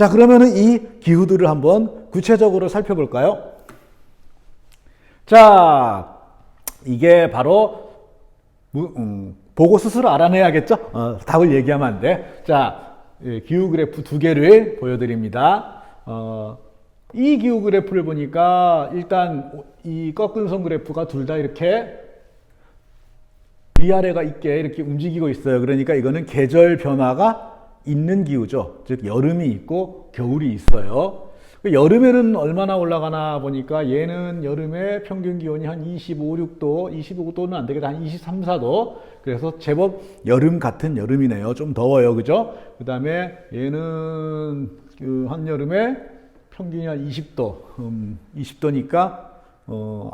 자, 그러면은 이 기후들을 한번 구체적으로 살펴볼까요? 자, 이게 바로 보고 스스로 알아내야겠죠? 답을 얘기하면 안 돼. 자, 기후 그래프 두 개를 보여드립니다. 이 기후 그래프를 보니까 일단 이 꺾은 선 그래프가 둘 다 이렇게 위아래가 있게 이렇게 움직이고 있어요. 그러니까 이거는 계절 변화가 있는 기후죠. 즉 여름이 있고 겨울이 있어요. 여름에는 얼마나 올라가나 보니까 얘는 여름에 평균 기온이 한 25, 6도, 25도는 안 되겠다. 한 23, 4도. 그래서 제법 여름 같은 여름이네요. 좀 더워요. 그죠? 그 다음에 얘는 그 한여름에 평균이 한 20도, 20도니까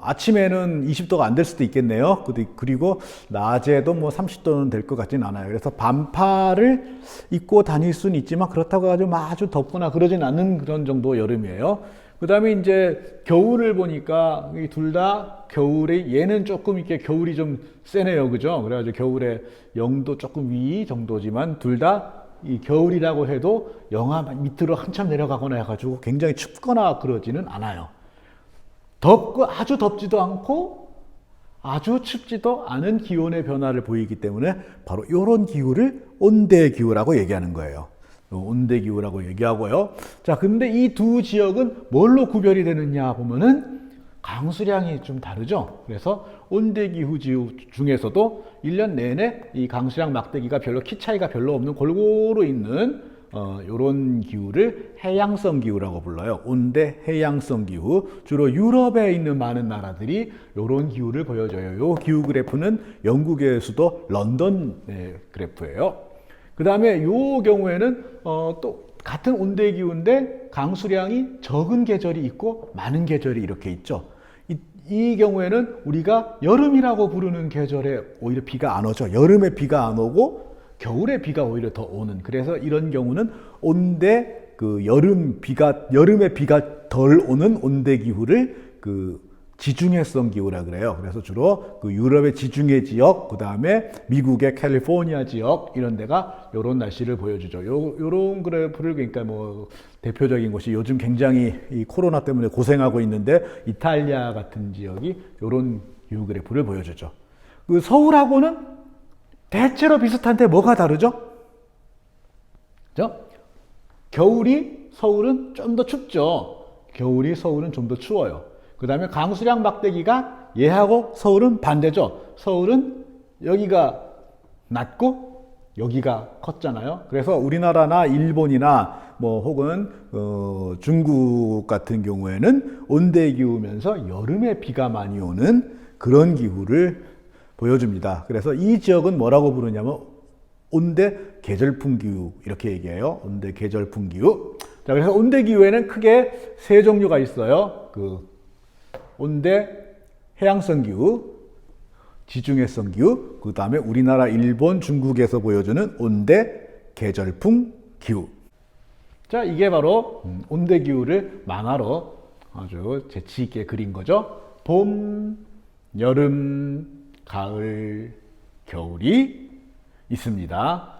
아침에는 20도가 안 될 수도 있겠네요. 그리고 낮에도 뭐 30도는 될 것 같진 않아요. 그래서 반팔을 입고 다닐 수는 있지만 그렇다고 아주 아주 덥거나 그러진 않는 그런 정도 여름이에요. 그 다음에 이제 겨울을 보니까 둘 다 겨울에 얘는 조금 이렇게 겨울이 좀 세네요. 그죠? 그래가지고 겨울에 0도 조금 위 정도지만 둘 다 이 겨울이라고 해도 영하 밑으로 한참 내려가거나 해가지고 굉장히 춥거나 그러지는 않아요. 덥고 아주 덥지도 않고 아주 춥지도 않은 기온의 변화를 보이기 때문에 바로 이런 기후를 온대기후라고 얘기하는 거예요. 온대기후라고 얘기하고요. 자, 근데 이 두 지역은 뭘로 구별이 되느냐 보면은 강수량이 좀 다르죠. 그래서 온대기후 지역 중에서도 1년 내내 이 강수량 막대기가 별로 키 차이가 별로 없는 골고루 있는 요런 기후를 해양성 기후라고 불러요. 온대 해양성 기후. 주로 유럽에 있는 많은 나라들이 요런 기후를 보여줘요. 요 기후 그래프는 영국의 수도 런던 그래프예요. 그 다음에 요 경우에는 또 같은 온대 기후인데 강수량이 적은 계절이 있고 많은 계절이 이렇게 있죠. 이 경우에는 우리가 여름이라고 부르는 계절에 오히려 비가 안 오죠. 여름에 비가 안 오고 겨울에 비가 오히려 더 오는. 그래서 이런 경우는 온대 여름에 비가 덜 오는 온대 기후를 지중해성 기후라 그래요. 그래서 주로 유럽의 지중해 지역, 그 다음에 미국의 캘리포니아 지역 이런 데가 이런 날씨를 보여주죠. 요런 그래프를 그러니까 뭐 대표적인 곳이 요즘 굉장히 이 코로나 때문에 고생하고 있는데 이탈리아 같은 지역이 요런 기후 그래프를 보여주죠. 서울하고는 대체로 비슷한데 뭐가 다르죠? 그죠? 겨울이 서울은 좀 더 춥죠. 겨울이 서울은 좀 더 추워요. 그 다음에 강수량 막대기가 얘하고 서울은 반대죠. 서울은 여기가 낮고 여기가 컸잖아요. 그래서 우리나라나 일본이나 뭐 혹은 중국 같은 경우에는 온대기후면서 여름에 비가 많이 오는 그런 기후를 보여줍니다. 그래서 이 지역은 뭐라고 부르냐면 온대 계절풍 기후 이렇게 얘기해요. 온대 계절풍 기후. 자, 그래서 온대 기후에는 크게 세 종류가 있어요. 온대 해양성 기후, 지중해성 기후, 그 다음에 우리나라, 일본, 중국에서 보여주는 온대 계절풍 기후. 자, 이게 바로 온대 기후를 만화로 아주 재치 있게 그린 거죠. 봄, 여름, 가을, 겨울이 있습니다.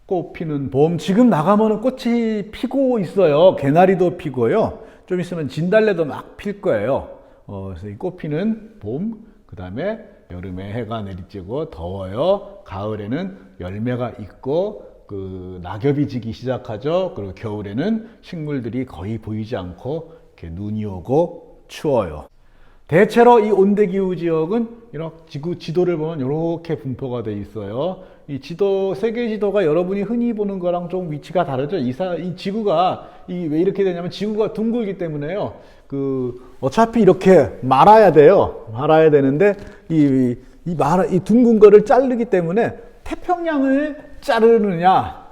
꽃 피는 봄. 지금 나가면 꽃이 피고 있어요. 개나리도 피고요. 좀 있으면 진달래도 막 필 거예요. 그래서 이 꽃 피는 봄, 그 다음에 여름에 해가 내리쬐고 더워요. 가을에는 열매가 있고 낙엽이 지기 시작하죠. 그리고 겨울에는 식물들이 거의 보이지 않고 이렇게 눈이 오고 추워요. 대체로 이 온대기후 지역은 이렇게 지도를 보면 이렇게 분포가 되어 있어요. 이 지도, 세계 지도가 여러분이 흔히 보는 거랑 좀 위치가 다르죠. 이 지구가 왜 이렇게 되냐면 지구가 둥글기 때문에요. 어차피 이렇게 말아야 돼요. 말아야 되는데 이 둥근 거를 자르기 때문에 태평양을 자르느냐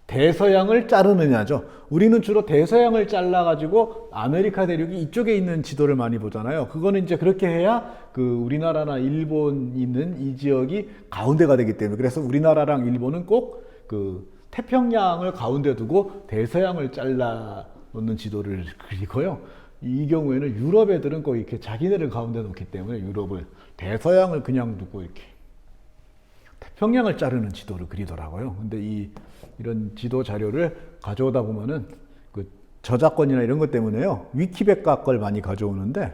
대서양을 자르느냐죠. 우리는 주로 대서양을 잘라가지고 아메리카 대륙이 이쪽에 있는 지도를 많이 보잖아요. 그거는 이제 그렇게 해야 우리나라나 일본 있는 이 지역이 가운데가 되기 때문에 그래서 우리나라랑 일본은 꼭 태평양을 가운데 두고 대서양을 잘라 놓는 지도를 그리고요. 이 경우에는 유럽 애들은 꼭 이렇게 자기네를 가운데 놓기 때문에 유럽을 대서양을 그냥 두고 이렇게 태평양을 자르는 지도를 그리더라고요. 근데 이런 지도 자료를 가져오다 보면은 저작권이나 이런 것 때문에요. 위키백과 걸 많이 가져오는데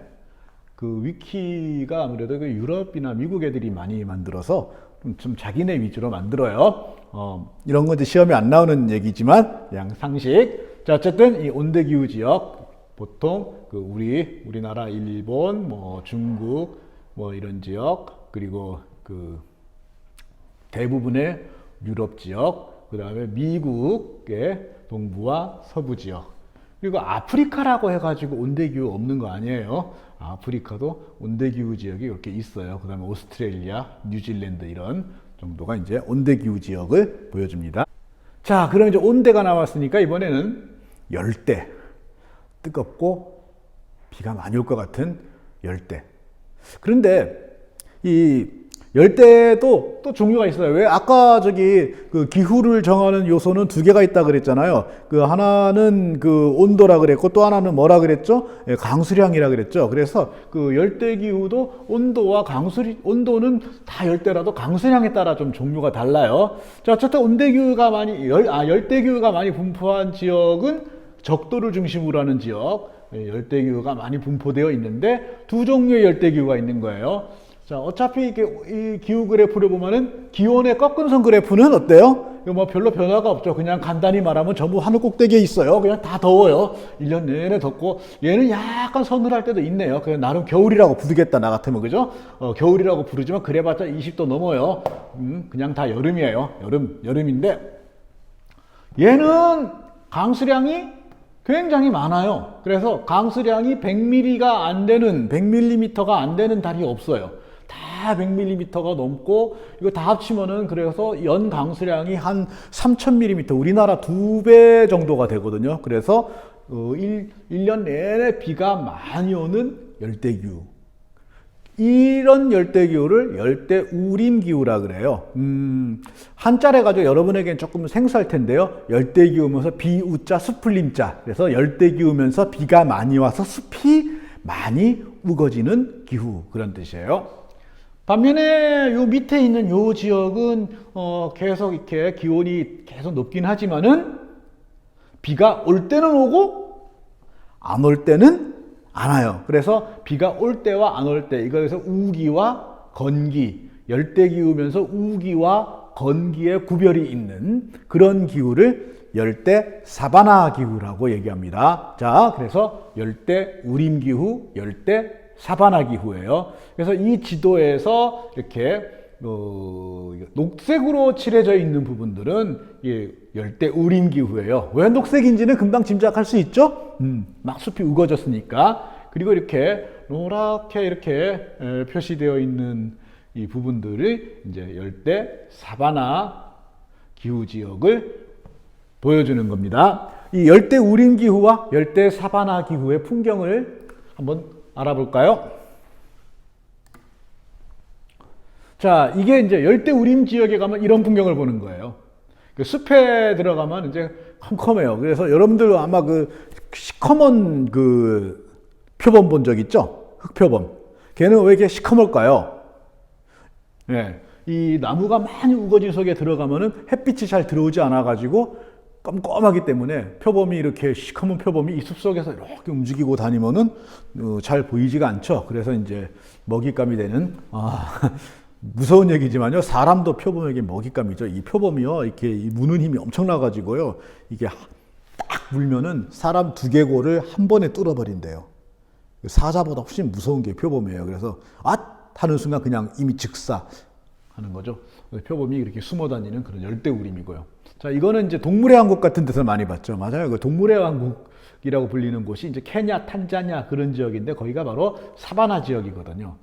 그 위키가 아무래도 그 유럽이나 미국 애들이 많이 만들어서 좀 자기네 위주로 만들어요. 이런 건 이제 시험에 안 나오는 얘기지만 그냥 상식. 자, 어쨌든 이 온대기후 지역 보통 그 우리나라, 일본, 뭐 중국, 뭐 이런 지역, 그리고 그 대부분의 유럽 지역, 그 다음에 미국의 동부와 서부 지역, 그리고 아프리카라고 해가지고 온대기후 없는 거 아니에요. 아프리카도 온대기후 지역이 이렇게 있어요. 그 다음에 오스트레일리아, 뉴질랜드 이런 정도가 이제 온대기후 지역을 보여줍니다. 자, 그럼 이제 온대가 나왔으니까 이번에는 열대. 뜨겁고 비가 많이 올 것 같은 열대. 그런데 이 열대도 또 종류가 있어요. 왜 아까 그 기후를 정하는 요소는 두 개가 있다 그랬잖아요. 그 하나는 그 온도라 그랬고 또 하나는 뭐라 그랬죠? 강수량이라 그랬죠. 그래서 그 열대 기후도 온도는 다 열대라도 강수량에 따라 좀 종류가 달라요. 자, 어쨌든 열대 기후가 많이 분포한 지역은 적도를 중심으로 하는 지역, 열대 기후가 많이 분포되어 있는데 두 종류의 열대 기후가 있는 거예요. 자, 어차피 이 기후 그래프를 보면은 기온의 꺾은선 그래프는 어때요? 이거 뭐 별로 변화가 없죠. 그냥 간단히 말하면 전부 하늘 꼭대기에 있어요. 그냥 다 더워요. 1년 내내 덥고, 얘는 약간 서늘할 때도 있네요. 그냥 나름 겨울이라고 부르겠다, 나 같으면, 그죠? 겨울이라고 부르지만 그래봤자 20도 넘어요. 그냥 다 여름이에요. 여름인데, 얘는 강수량이 굉장히 많아요. 그래서 강수량이 100mm가 안 되는 달이 없어요. 다 100mm가 넘고, 이거 다 합치면은 그래서 연 강수량이 한 3000mm, 우리나라 2배 정도가 되거든요. 그래서 1년 내내 비가 많이 오는 열대기후. 이런 열대기후를 열대우림기후라 그래요. 한자를 가지고 여러분에게는 조금 생소할 텐데요. 열대기후면서 비우자 수풀림자. 그래서 열대기후면서 비가 많이 와서 숲이 많이 우거지는 기후, 그런 뜻이에요. 반면에 요 밑에 있는 요 지역은 계속 이렇게 기온이 계속 높긴 하지만은 비가 올 때는 오고 안 올 때는 안 와요. 그래서 비가 올 때와 안 올 때, 이거에서 우기와 건기, 열대기후면서 우기와 건기의 구별이 있는 그런 기후를 열대 사바나 기후라고 얘기합니다. 자, 그래서 열대 우림기후, 열대 사바나 기후예요. 그래서 이 지도에서 이렇게 녹색으로 칠해져 있는 부분들은 열대 우림 기후예요. 왜 녹색인지는 금방 짐작할 수 있죠? 막 숲이 우거졌으니까. 그리고 이렇게 노랗게 이렇게 표시되어 있는 이 부분들이 이제 열대 사바나 기후 지역을 보여주는 겁니다. 이 열대 우림 기후와 열대 사바나 기후의 풍경을 한번 알아볼까요? 자, 이게 이제 열대 우림 지역에 가면 이런 풍경을 보는 거예요. 그 숲에 들어가면 이제 컴컴해요. 그래서 여러분들 아마 그 시커먼 그 표범 본 적 있죠? 흑표범. 걔는 왜 이렇게 시커멀까요? 네. 이 나무가 많이 우거진 속에 들어가면은 햇빛이 잘 들어오지 않아가지고 껌껌하기 때문에 표범이 이렇게 시커먼 표범이 이 숲 속에서 이렇게 움직이고 다니면은 잘 보이지가 않죠. 그래서 이제 먹잇감이 되는, 무서운 얘기지만요. 사람도 표범에게 먹잇감이죠. 이 표범이요. 이렇게 무는 힘이 엄청나가지고요. 이게 딱 물면은 사람 두개골을 한 번에 뚫어버린대요. 사자보다 훨씬 무서운 게 표범이에요. 그래서 하는 순간 그냥 이미 즉사 하는 거죠. 표범이 이렇게 숨어 다니는 그런 열대우림이고요. 자, 이거는 이제 동물의 왕국 같은 데서 많이 봤죠. 맞아요. 그 동물의 왕국이라고 불리는 곳이 이제 케냐, 탄자니아 그런 지역인데 거기가 바로 사바나 지역이거든요.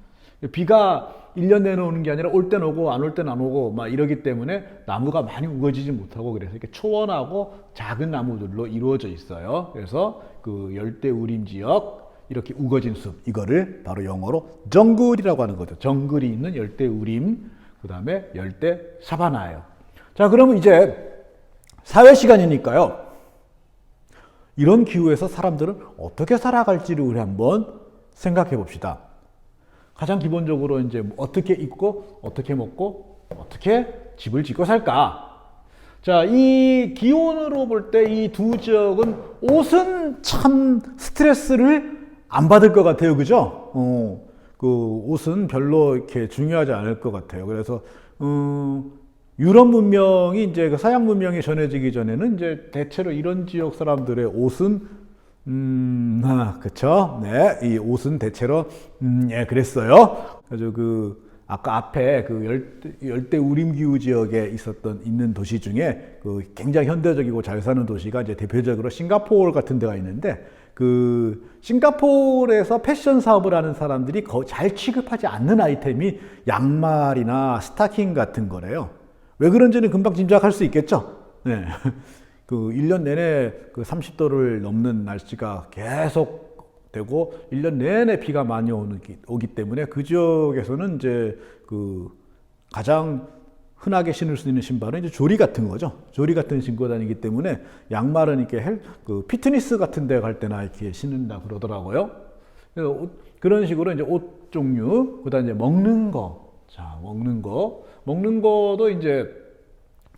비가 1년 내내 오는 게 아니라 올 때는 오고 안 올 때는 안 오고 막 이러기 때문에 나무가 많이 우거지지 못하고 그래서 이렇게 초원하고 작은 나무들로 이루어져 있어요. 그래서 그 열대우림 지역, 이렇게 우거진 숲, 이거를 바로 영어로 정글이라고 하는 거죠. 정글이 있는 열대우림, 그 다음에 열대 사바나예요. 자, 그러면 이제 사회 시간이니까요. 이런 기후에서 사람들은 어떻게 살아갈지를 우리 한번 생각해 봅시다. 가장 기본적으로 이제 어떻게 입고, 어떻게 먹고, 어떻게 집을 짓고 살까? 자, 이 기온으로 볼 때 이 두 지역은 옷은 참 스트레스를 안 받을 것 같아요. 그죠? 그 옷은 별로 이렇게 중요하지 않을 것 같아요. 그래서, 유럽 문명이 이제 그 서양 문명이 전해지기 전에는 이제 대체로 이런 지역 사람들의 옷은, 그쵸? 네, 이 옷은 대체로, 예, 그랬어요. 그래서 아까 앞에 열대 우림기후 지역에 있는 도시 중에 굉장히 현대적이고 잘 사는 도시가 이제 대표적으로 싱가포르 같은 데가 있는데, 싱가포르에서 패션 사업을 하는 사람들이 잘 취급하지 않는 아이템이 양말이나 스타킹 같은 거래요. 왜 그런지는 금방 짐작할 수 있겠죠? 네. 1년 내내 30도를 넘는 날씨가 계속 되고 1년 내내 비가 많이 오기 때문에 그 지역에서는 이제 가장 흔하게 신을 수 있는 신발은 이제 조리 같은 거죠. 조리 같은 신고 다니기 때문에 양말은 이렇게 피트니스 같은 데 갈 때나 이렇게 신는다 그러더라고요. 그래서 그런 식으로 이제 옷 종류, 그다음에 이제 먹는 거. 자, 먹는 거도 이제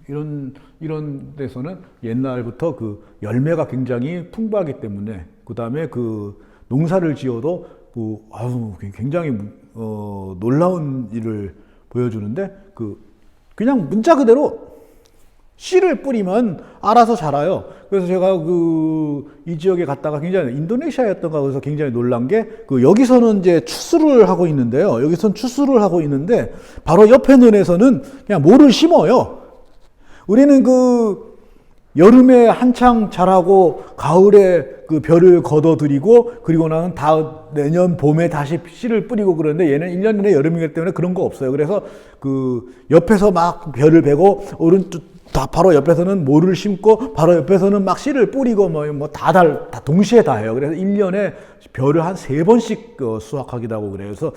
이런 데서는 옛날부터 열매가 굉장히 풍부하기 때문에, 그다음에 농사를 지어도 굉장히 놀라운 일을 보여주는데, 그냥 문자 그대로 씨를 뿌리면 알아서 자라요. 그래서 제가 이 지역에 갔다가 굉장히 인도네시아였던가 그래서 굉장히 놀란 게, 여기서는 이제 추수를 하고 있는데요. 여기서는 추수를 하고 있는데 바로 옆에 논에서는 그냥 모를 심어요. 우리는 여름에 한창 자라고 가을에 벼를 걷어들이고 그리고 나면 내년 봄에 다시 씨를 뿌리고 그러는데, 얘는 1년 내내 여름이기 때문에 그런 거 없어요. 그래서 옆에서 막 벼를 베고 바로 옆에서는 모를 심고 바로 옆에서는 막 씨를 뿌리고 다 동시에 다 해요. 그래서 1년에 벼를 한 3번씩 수확하기도 하고 그래서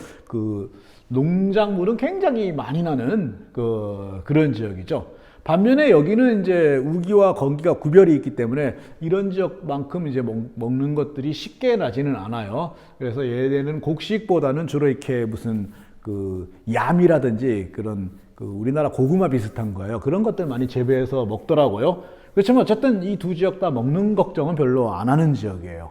농작물은 굉장히 많이 나는 그런 지역이죠. 반면에 여기는 이제 우기와 건기가 구별이 있기 때문에 이런 지역만큼 이제 먹는 것들이 쉽게 나지는 않아요. 그래서 얘네는 곡식보다는 주로 이렇게 무슨 얌이라든지 그런 우리나라 고구마 비슷한 거예요. 그런 것들 많이 재배해서 먹더라고요. 그렇지만 어쨌든 이 두 지역 다 먹는 걱정은 별로 안 하는 지역이에요.